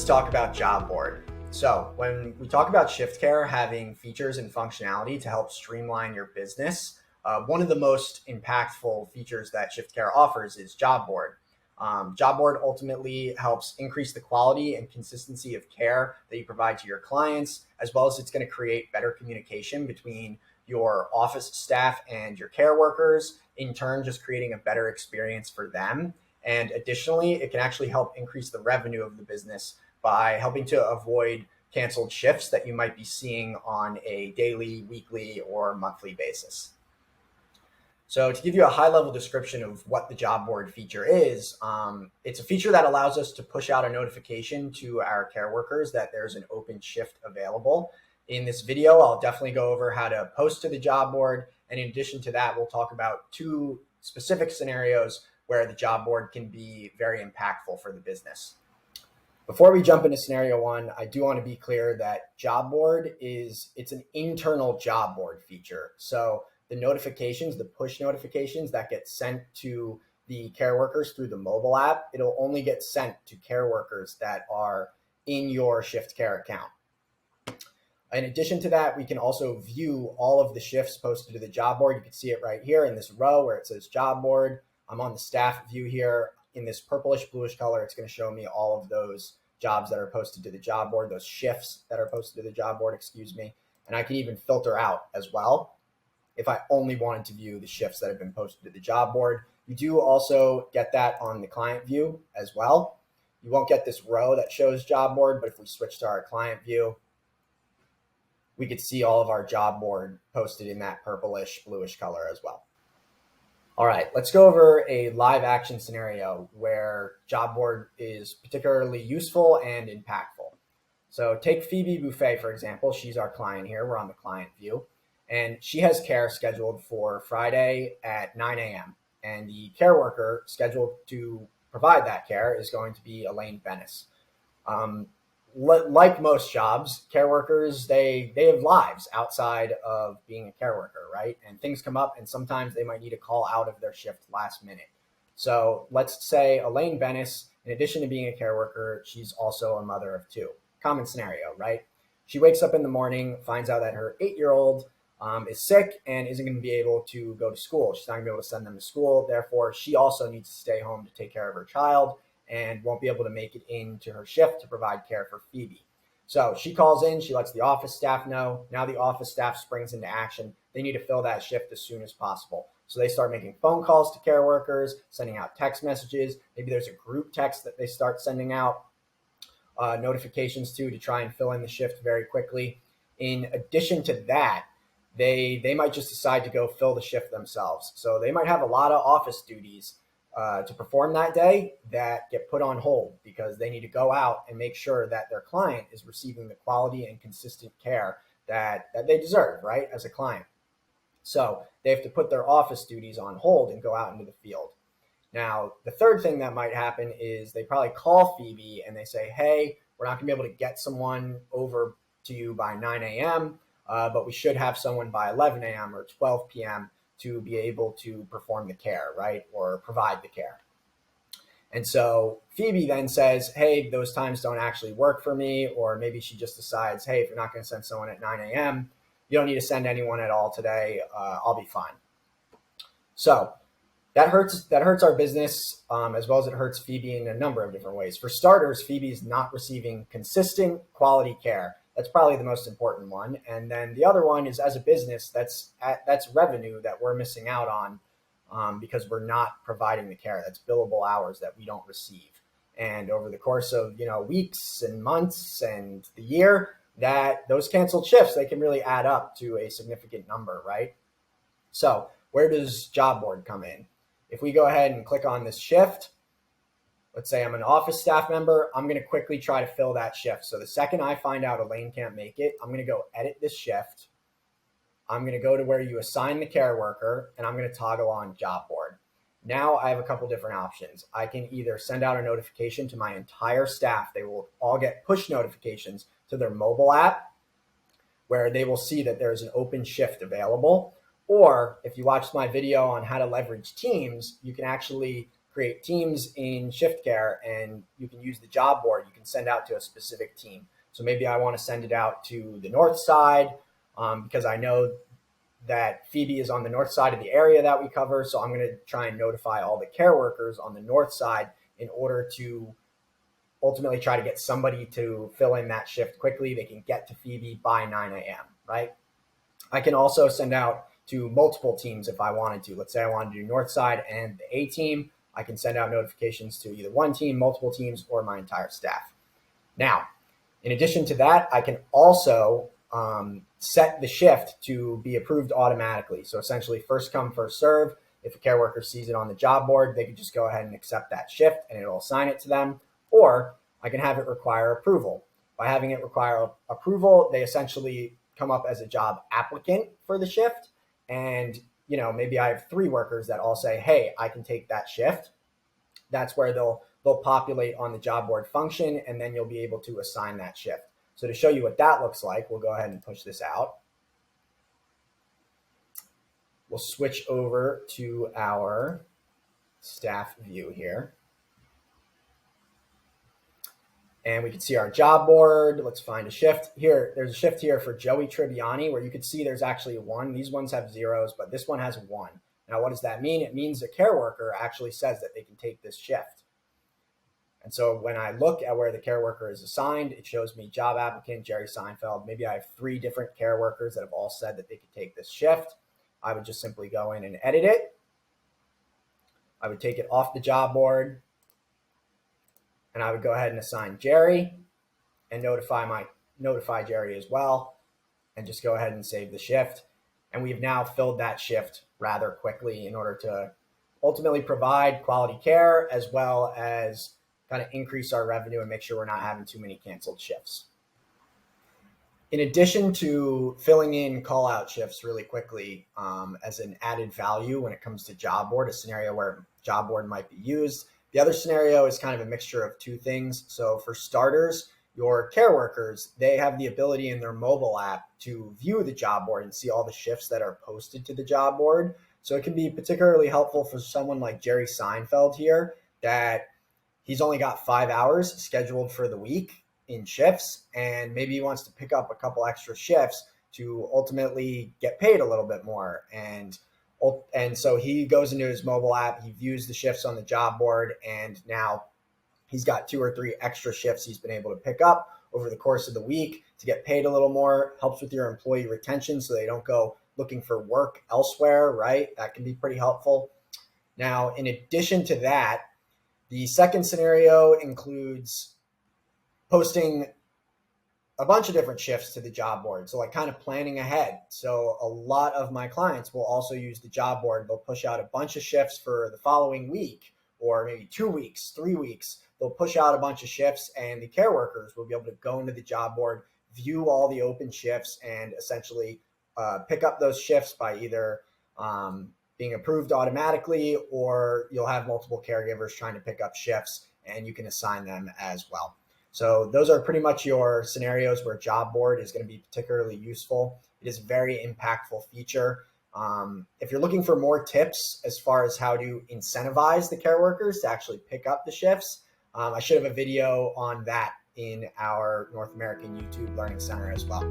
let's talk about Job Board. So when we talk about Shiftcare having features and functionality to help streamline your business, one of the most impactful features that Shiftcare offers is Job Board. Job Board ultimately helps increase the quality and consistency of care that you provide to your clients, as well as it's going to create better communication between your office staff and your care workers, in turn, just creating a better experience for them. And additionally, it can actually help increase the revenue of the business by helping to avoid canceled shifts that you might be seeing on a daily, weekly, or monthly basis. So to give you a high-level description of what the Job Board feature is, it's a feature that allows us to push out a notification to our care workers that there's an open shift available. In this video, I'll definitely go over how to post to the Job Board. And in addition to that, we'll talk about two specific scenarios where the Job Board can be very impactful for the business. Before we jump into scenario one, I do want to be clear that Job Board it's an internal Job Board feature. So the notifications, the push notifications that get sent to the care workers through the mobile app, it'll only get sent to care workers that are in your Shiftcare account. In addition to that, we can also view all of the shifts posted to the Job Board. You can see it right here in this row where it says Job Board. I'm on the staff view here. In this purplish bluish color, it's going to show me all of those jobs that are posted to the Job Board, those shifts that are posted to the Job Board, and I can even filter out as well if I only wanted to view the shifts that have been posted to the Job Board. You do also get that on the client view as well. You won't get this row that shows Job Board, but if we switch to our client view, we could see all of our Job Board posted in that purplish bluish color as well. All right, let's go over a live action scenario where Job Board is particularly useful and impactful. So take Phoebe Buffet, for example. She's our client here. We're on the client view. And she has care scheduled for Friday at 9 a.m. And the care worker scheduled to provide that care is going to be Elaine Bennis. Like most jobs, care workers, they have lives outside of being a care worker, right? And things come up and sometimes they might need a call out of their shift last minute. So let's say Elaine Bennis, in addition to being a care worker, she's also a mother of two. Common scenario, right? She wakes up in the morning, finds out that her 8-year-old is sick and isn't going to be able to go to school. She's not going to be able to send them to school. Therefore, she also needs to stay home to take care of her child and won't be able to make it into her shift to provide care for Phoebe. So she calls in, she lets the office staff know. Now the office staff springs into action. They need to fill that shift as soon as possible. So they start making phone calls to care workers, sending out text messages. Maybe there's a group text that they start sending out notifications to try and fill in the shift very quickly. In addition to that, they might just decide to go fill the shift themselves. So they might have a lot of office duties to perform that day that get put on hold because they need to go out and make sure that their client is receiving the quality and consistent care that they deserve, right, as a client. So they have to put their office duties on hold and go out into the field. Now, the third thing that might happen is they probably call Phoebe and they say, hey, we're not going to be able to get someone over to you by 9 a.m., but we should have someone by 11 a.m. or 12 p.m. to be able to perform the care, right, or provide the care. And so Phoebe then says, hey, those times don't actually work for me, or maybe she just decides, hey, if you're not going to send someone at 9 a.m., you don't need to send anyone at all today. I'll be fine. So that hurts our business as well as it hurts Phoebe in a number of different ways. For starters, Phoebe's not receiving consistent quality care. That's probably the most important one. And then the other one is, as a business, that's revenue that we're missing out on because we're not providing the care. That's billable hours that we don't receive. And over the course of weeks and months and the year, that those canceled shifts, they can really add up to a significant number, right? So where does Job Board come in? If we go ahead and click on this shift, let's say I'm an office staff member, I'm going to quickly try to fill that shift. So the second I find out Elaine can't make it, I'm going to go edit this shift. I'm going to go to where you assign the care worker, and I'm going to toggle on Job Board. Now I have a couple different options. I can either send out a notification to my entire staff. They will all get push notifications to their mobile app where they will see that there's an open shift available. Or if you watched my video on how to leverage teams, you can actually create teams in Shiftcare, and you can use the job board. You can send out to a specific team. So maybe I want to send it out to the north side because I know that Phoebe is on the north side of the area that we cover. So I'm going to try and notify all the care workers on the north side in order to ultimately try to get somebody to fill in that shift quickly. They can get to Phoebe by 9 a.m., right? I can also send out to multiple teams if I wanted to. Let's say I wanted to do north side and the A team. I can send out notifications to either one team, multiple teams, or my entire staff. Now, in addition to that, I can also set the shift to be approved automatically. So essentially, first come, first serve. If a care worker sees it on the job board, they can just go ahead and accept that shift and it'll assign it to them. Or I can have it require approval. By having it require approval, they essentially come up as a job applicant for the shift. And, maybe I have 3 workers that all say, hey, I can take that shift. That's where they'll populate on the job board function, and then you'll be able to assign that shift. So to show you what that looks like, we'll go ahead and push this out. We'll switch over to our staff view here. And we can see our job board. Let's find a shift here. There's a shift here for Joey Tribbiani where you can see there's actually 1. These ones have 0s, but this one has 1. Now, what does that mean? It means the care worker actually says that they can take this shift. And so when I look at where the care worker is assigned, it shows me job applicant, Jerry Seinfeld. Maybe I have 3 different care workers that have all said that they could take this shift. I would just simply go in and edit it. I would take it off the job board. And I would go ahead and assign Jerry and notify Jerry as well, and just go ahead and save the shift. And we've now filled that shift rather quickly in order to ultimately provide quality care as well as kind of increase our revenue and make sure we're not having too many canceled shifts. In addition to filling in call out shifts really quickly as an added value when it comes to job board, a scenario where job board might be used, the other scenario is kind of a mixture of 2 things. So for starters, your care workers, they have the ability in their mobile app to view the job board and see all the shifts that are posted to the job board. So it can be particularly helpful for someone like Jerry Seinfeld here, that he's only got 5 hours scheduled for the week in shifts, and maybe he wants to pick up a couple extra shifts to ultimately get paid a little bit more. And so he goes into his mobile app, he views the shifts on the job board, and now he's got 2 or 3 extra shifts he's been able to pick up over the course of the week to get paid a little more. Helps with your employee retention so they don't go looking for work elsewhere, right? That can be pretty helpful. Now, in addition to that, the second scenario includes posting a bunch of different shifts to the job board. So like kind of planning ahead. So a lot of my clients will also use the job board. They'll push out a bunch of shifts for the following week, or maybe 2 weeks, 3 weeks. They'll push out a bunch of shifts, and the care workers will be able to go into the job board, view all the open shifts, and essentially pick up those shifts by either being approved automatically, or you'll have multiple caregivers trying to pick up shifts and you can assign them as well. So those are pretty much your scenarios where job board is going to be particularly useful. It is a very impactful feature. If you're looking for more tips as far as how to incentivize the care workers to actually pick up the shifts, I should have a video on that in our North American YouTube Learning Center as well.